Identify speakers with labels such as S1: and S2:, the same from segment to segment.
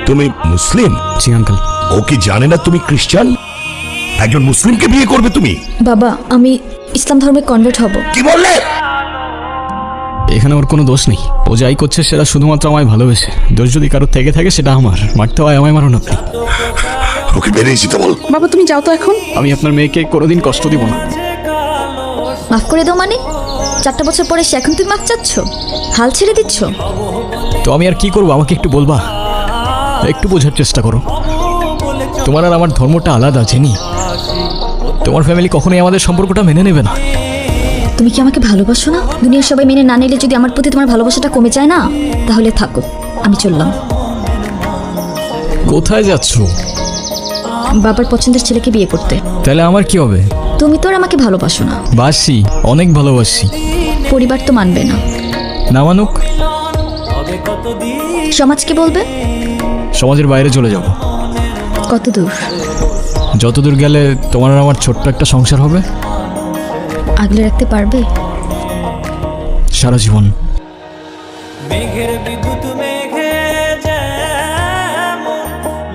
S1: তুমি মুসলিম?
S2: জি আঙ্কেল।
S1: ও কি জানে না তুমি খ্রিস্টান? একজন মুসলিমকে বিয়ে করবে তুমি?
S3: বাবা, আমি ইসলাম ধর্মে কনভার্ট হব।
S1: কি বললে?
S2: এখানে ওর কোনো দোষ নেই। ও যাই করছে সেটা শুধুমাত্র আমায় ভালোবেসে। দোষ যদি কারোর থেকে থাকে সেটা আমার। মারতে হয় আমায়, মারুন আপনি।
S1: ওকে বেরিয়ে যেতে বল।
S4: বাবা তুমি যাও তো এখন।
S2: আমি আপনার মেয়েকে কোনোদিন কষ্ট দিব না।
S3: মাফ করে দাও মানে? 4টা বছর পরে সে এখন তুমি মাফ চাচ্ছ? হাল ছেড়ে দিচ্ছ?
S2: তো আমি আর কি করবো, আমাকে একটু বলবা? একটু বোঝার চেষ্টা করো। তোমার আর আমার ধর্মটা আলাদা, জেনি। তোমার ফ্যামিলি কখনোই আমাদের সম্পর্কটা মেনে নেবে না।
S3: তুমি কি আমাকে ভালোবাসো না? দুনিয়ার সবাই মেনে না নিলে যদি আমার প্রতি তোমার ভালোবাসাটা কমে যায় না, তাহলে থাকো, আমি চললাম।
S2: কোথায় যাচ্ছ?
S3: বাবার পছন্দের ছেলেকে বিয়ে করতে।
S2: তাহলে আমার কি হবে?
S3: তুমি তো আর আমাকে ভালোবাসো না।
S2: বাসি, অনেক ভালোবাসি।
S3: পরিবার তো মানবে না।
S2: না মানুক?
S3: সমাজ কি বলবে?
S2: সমাজের বাইরে চলে যাব।
S3: কত দূর?
S2: যতদূর গেলে তোমার আর আমার ছোট্ট একটা সংসার হবে।
S3: আগলে রাখতে পারবে?
S2: সারা জীবন।
S5: মেঘের বিদ্যুৎ মেঘে যেমন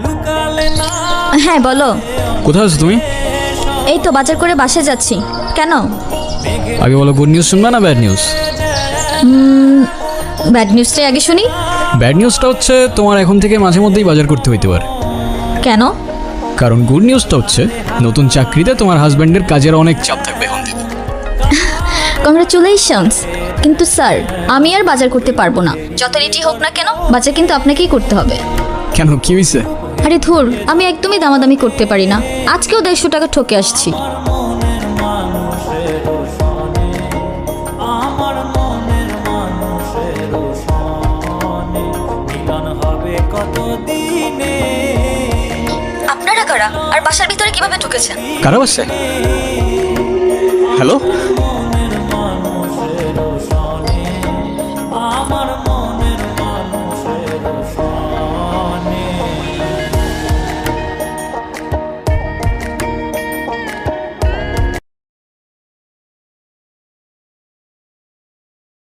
S5: লুকালে না।
S3: হ্যাঁ বলো।
S2: কোথায় আছো তুমি?
S3: এই তো বাজার করে বাসায় যাচ্ছি। কেন?
S2: আগে বলো, গুড নিউজ শুনবে না ব্যাড নিউজ?
S3: ব্যাড নিউজটাই আগে শুনি।
S2: ব্যাড নিউজটা হচ্ছে তোমার এখন থেকে মাঝে মধ্যেই বাজার করতে হইতে পারে।
S3: কেন?
S2: কারণ গুড নিউজটা হচ্ছে নতুন চাকরিতে তোমার হাজব্যান্ডের কাজের অনেক চাপ থাকবে এখন থেকে।
S3: কংগ্রাচুলেশনস। কিন্তু স্যার, আমি আর বাজার করতে পারবো না। যত রেটি হোক না কেন, বাজার কিন্তু আপনাকেই করতে হবে।
S2: কেন, কি হয়েছে?
S3: আরে ধুর, আমি একদমই দামাদামি করতে পারি না। আজকেও 150 টাকা ঠকে আসছি।
S5: আমার মনের মানুষের সনে মিলন হবে কত দিনে।
S3: আপনারা কারা? আর বাসার ভিতরে কিভাবে ঢুকেছেন?
S2: কারা বাসে? হ্যালো?
S5: আমার মনের